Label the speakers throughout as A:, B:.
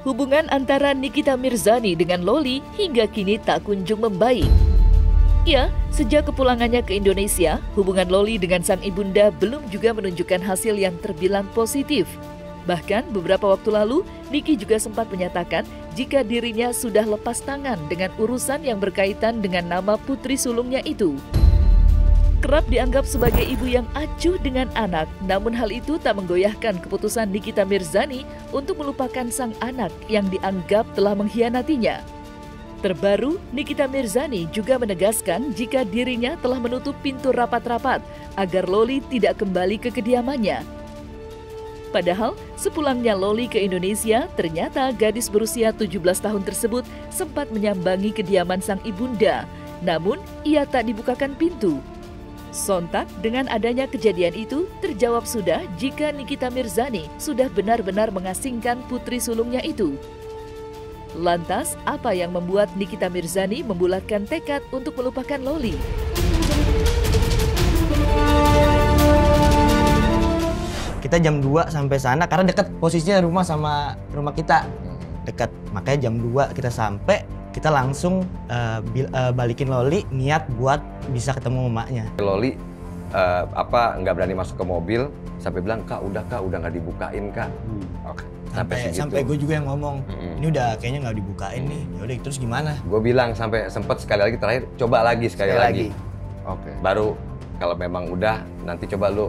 A: Hubungan antara Nikita Mirzani dengan Loli hingga kini tak kunjung membaik. Ya, sejak kepulangannya ke Indonesia, hubungan Loli dengan sang ibunda belum juga menunjukkan hasil yang terbilang positif. Bahkan beberapa waktu lalu, Niki juga sempat menyatakan jika dirinya sudah lepas tangan dengan urusan yang berkaitan dengan nama putri sulungnya itu. Kerap dianggap sebagai ibu yang acuh dengan anak, namun hal itu tak menggoyahkan keputusan Nikita Mirzani untuk melupakan sang anak yang dianggap telah mengkhianatinya. Terbaru, Nikita Mirzani juga menegaskan jika dirinya telah menutup pintu rapat-rapat agar Loli tidak kembali ke kediamannya. Padahal, sepulangnya Loli ke Indonesia, ternyata gadis berusia 17 tahun tersebut sempat menyambangi kediaman sang ibunda, namun ia tak dibukakan pintu. Sontak dengan adanya kejadian itu, terjawab sudah jika Nikita Mirzani sudah benar-benar mengasingkan putri sulungnya itu. Lantas, apa yang membuat Nikita Mirzani membulatkan tekad untuk melupakan Loli?
B: Kita jam 2 sampai sana karena dekat posisinya rumah sama rumah kita. Dekat, makanya jam 2 kita sampai. Kita langsung balikin Loli, niat buat bisa ketemu emaknya.
C: Loli nggak berani masuk ke mobil, sampai bilang, Kak udah nggak dibukain Kak. Oke.
B: Sampai gue juga yang ngomong, ini udah kayaknya nggak dibukain nih. Yaudah terus gimana?
C: Gue bilang sampai sempet sekali lagi terakhir, coba lagi sekali lagi. Oke. Baru kalau memang udah, nanti coba lu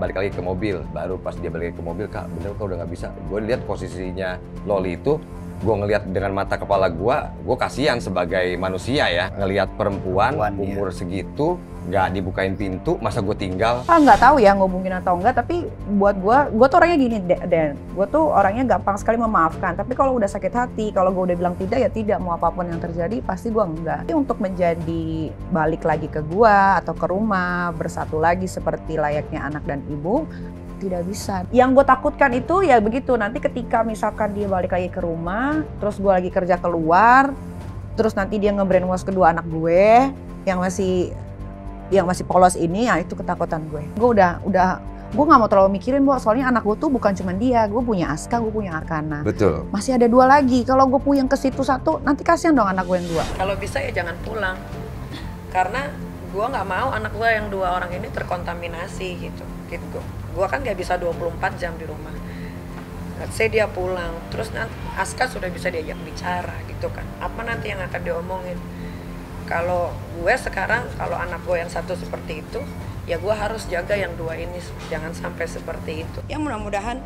C: balik lagi ke mobil. Baru pas dia balik ke mobil, Kak bener Kak udah nggak bisa. Gue lihat posisinya Loli itu, gue ngelihat dengan mata kepala gue kasihan sebagai manusia ya. Ngelihat perempuan umur segitu, nggak dibukain pintu, masa gue tinggal.
D: Nggak tahu ya ngomongin atau enggak, tapi buat gue tuh orangnya gini, Dan. Gue tuh orangnya gampang sekali memaafkan. Tapi kalau udah sakit hati, kalau gue udah bilang tidak ya tidak, mau apapun yang terjadi pasti gue enggak. Tapi untuk menjadi balik lagi ke gue atau ke rumah, bersatu lagi seperti layaknya anak dan ibu, tidak bisa. Yang gue takutkan itu ya begitu, nanti ketika misalkan dia balik lagi ke rumah, terus gue lagi kerja keluar, terus nanti dia nge-brainwash kedua anak gue yang masih polos ini, ya itu ketakutan gue. Gue gue nggak mau terlalu mikirin, soalnya anak gue tuh bukan cuma dia, gue punya Aska, gue punya Arkana.
C: Betul.
D: Masih ada 2 lagi, kalau gue puyeng ke situ 1, nanti kasihan dong anak gue yang 2.
E: Kalau bisa ya jangan pulang, karena gue nggak mau anak gue yang 2 orang ini terkontaminasi gitu. Gue kan nggak bisa 24 jam di rumah. Saya dia pulang, terus nanti Aska sudah bisa diajak bicara gitu kan. Apa nanti yang akan diomongin? Kalau gue sekarang, kalau anak gue yang 1 seperti itu, ya gue harus jaga yang 2 ini, jangan sampai seperti itu. Ya mudah-mudahan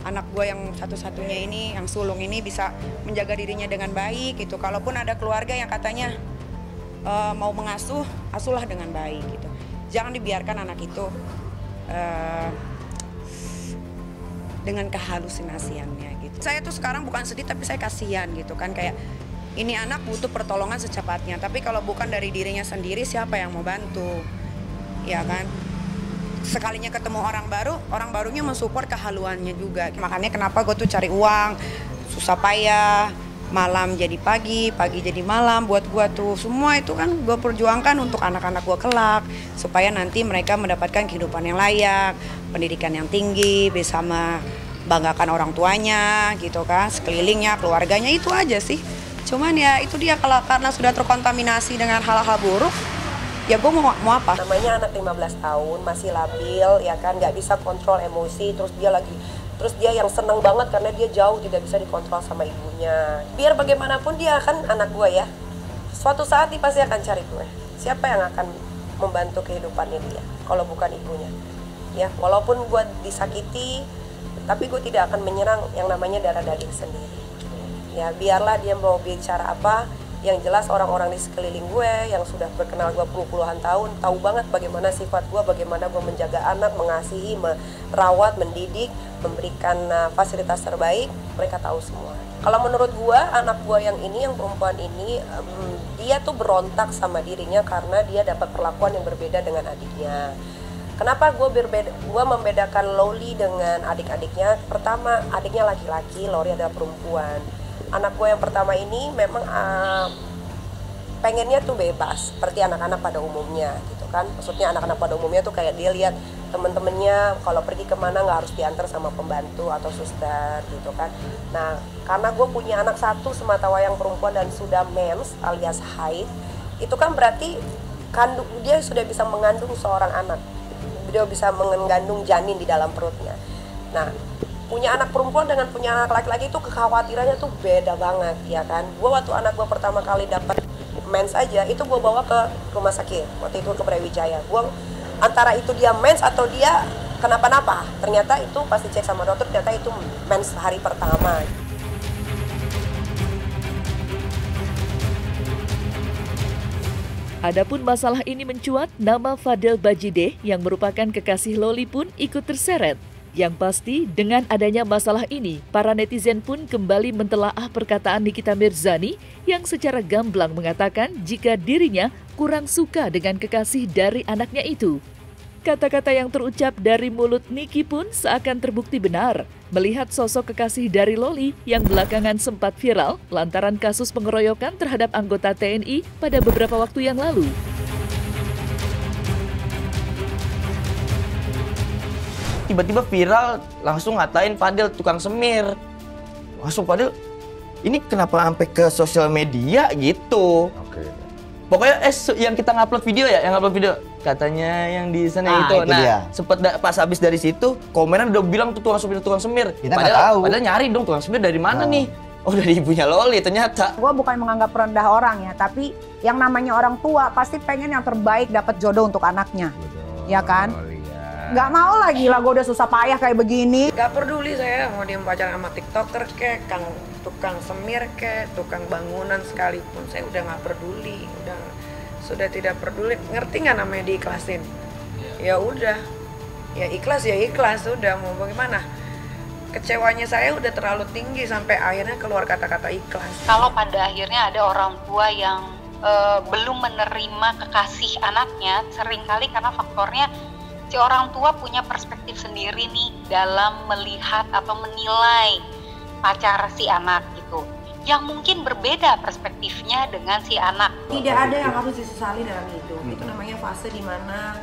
E: anak gue yang satu-satunya ini, yang sulung ini bisa menjaga dirinya dengan baik gitu. Kalaupun ada keluarga yang katanya mau mengasuh, asuhlah dengan baik gitu. Jangan dibiarkan anak itu dengan kehalusinasiannya gitu. Saya tuh sekarang bukan sedih tapi saya kasihan gitu kan, kayak ini anak butuh pertolongan secepatnya, tapi kalau bukan dari dirinya sendiri siapa yang mau bantu? Ya kan? Sekalinya ketemu orang barunya mensupport kehaluannya juga. Makanya kenapa gue tuh cari uang, susah payah, malam jadi pagi, pagi jadi malam, buat gue tuh semua itu kan gue perjuangkan untuk anak-anak gue kelak, supaya nanti mereka mendapatkan kehidupan yang layak, pendidikan yang tinggi, bisa membanggakan orang tuanya gitu kan, sekelilingnya, keluarganya, itu aja sih. Cuman ya itu dia, kalau karena sudah terkontaminasi dengan hal-hal buruk, ya gue mau apa? Namanya anak 15 tahun, masih labil ya kan, nggak bisa kontrol emosi, terus dia yang senang banget karena dia jauh tidak bisa dikontrol sama ibunya. Biar bagaimanapun dia kan anak gue ya. Suatu saat dia pasti akan cari gue. Siapa yang akan membantu kehidupannya dia kalau bukan ibunya? Ya, walaupun gue disakiti, tapi gue tidak akan menyerang yang namanya darah daging sendiri. Ya, biarlah dia mau bicara apa. Yang jelas orang-orang di sekeliling gue yang sudah berkenal gue puluhan tahun tahu banget bagaimana sifat gue, bagaimana gue menjaga anak, mengasihi, merawat, mendidik, memberikan fasilitas terbaik. Mereka tahu semua. Kalau menurut gue, anak gue yang ini, yang perempuan ini, dia tuh berontak sama dirinya karena dia dapat perlakuan yang berbeda dengan adiknya. Kenapa gue membedakan Loli dengan adik-adiknya? Pertama, adiknya laki-laki, Loli adalah perempuan. Anak gue yang pertama ini memang
F: pengennya tuh bebas seperti anak-anak pada umumnya gitu kan. Maksudnya anak-anak pada umumnya tuh kayak dia lihat temen-temennya kalau pergi kemana nggak harus diantar sama pembantu atau suster gitu kan. Nah karena gue punya anak satu sematawayang perempuan dan sudah mens alias haid, itu kan berarti dia sudah bisa mengandung seorang anak, dia bisa mengandung janin di dalam perutnya. Nah punya anak perempuan dengan punya anak laki-laki itu kekhawatirannya tuh beda banget ya kan. Gue waktu anak gue pertama kali dapat mens aja itu gue bawa ke rumah sakit waktu itu ke Brawijaya. Gue antara itu dia mens atau dia kenapa-napa, ternyata itu pasti cek sama dokter ternyata itu mens hari pertama.
A: Adapun masalah ini mencuat, nama Fadel Bajideh yang merupakan kekasih Loli pun ikut terseret. Yang pasti, dengan adanya masalah ini, para netizen pun kembali mentelaah perkataan Nikita Mirzani yang secara gamblang mengatakan jika dirinya kurang suka dengan kekasih dari anaknya itu. Kata-kata yang terucap dari mulut Niki pun seakan terbukti benar, melihat sosok kekasih dari Loli yang belakangan sempat viral lantaran kasus pengeroyokan terhadap anggota TNI pada beberapa waktu yang lalu.
B: Tiba-tiba viral, langsung ngatain Fadel tukang semir. Langsung Fadel, ini kenapa sampai ke sosial media gitu?
C: Oke.
B: Pokoknya yang kita ngupload video ya, yang upload video katanya yang di sana itu. Nah, sempat pas habis dari situ, komenan udah bilang tuh tukang semir.
G: Kita nggak tahu.
B: Padahal nyari dong tukang semir dari mana nih? Oh, dari ibunya Loli ternyata.
D: Gue bukan menganggap rendah orang ya, tapi yang namanya orang tua pasti pengen yang terbaik dapat jodoh untuk anaknya. Ya kan? Gak mau lah, gila gue udah susah payah kayak begini.
E: Gak peduli saya mau dia pacaran sama tiktoker kek, tukang semir kek, tukang bangunan sekalipun, saya udah gak peduli, sudah tidak peduli. Ngerti nggak namanya diikhlasin? Ya udah, ya ikhlas, udah mau bagaimana? Kecewanya saya udah terlalu tinggi sampai akhirnya keluar kata-kata ikhlas.
H: Kalau pada akhirnya ada orang tua yang belum menerima kekasih anaknya, seringkali karena faktornya si orang tua punya perspektif sendiri nih dalam melihat atau menilai pacar si anak gitu, yang mungkin berbeda perspektifnya dengan si anak.
E: Tidak ada yang harus disesali dalam hidup. Itu namanya fase dimana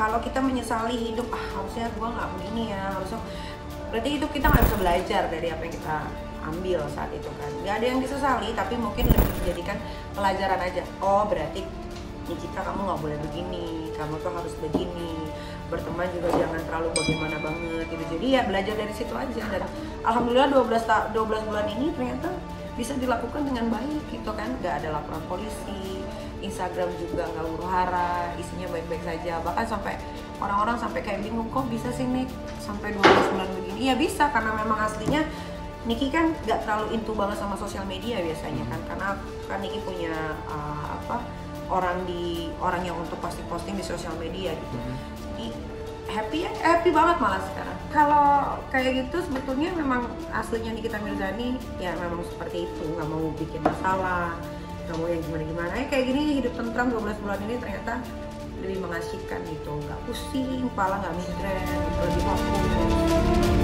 E: kalau kita menyesali hidup, harusnya gua nggak begini ya, harusnya, berarti itu kita nggak bisa belajar dari apa yang kita ambil saat itu kan. Nggak ada yang disesali, tapi mungkin lebih dijadikan pelajaran aja. Oh berarti Nikita kamu nggak boleh begini, kamu tuh harus begini, berteman juga jangan terlalu bagaimana banget gitu. Jadi ya belajar dari situ aja, dan alhamdulillah 12 bulan ini ternyata bisa dilakukan dengan baik gitu kan. Nggak ada laporan polisi, Instagram juga nggak huru-hara, isinya baik-baik saja. Bahkan sampai orang-orang sampai kayak bingung, kok bisa sih Nik sampai 12 bulan begini? Ya bisa, karena memang aslinya Niki kan nggak terlalu into banget sama sosial media biasanya kan, karena kan Niki punya orang yang untuk posting di sosial media gitu. Jadi happy banget malah sekarang. Kalau kayak gitu sebetulnya memang aslinya Nikita Mirzani ya memang seperti itu, nggak mau bikin masalah, nggak mau yang gimana-gimana. Kayak gini hidup tentram 12 bulan ini ternyata lebih mengasihkan gitu, nggak pusing, kepala nggak migrain, lebih fokus.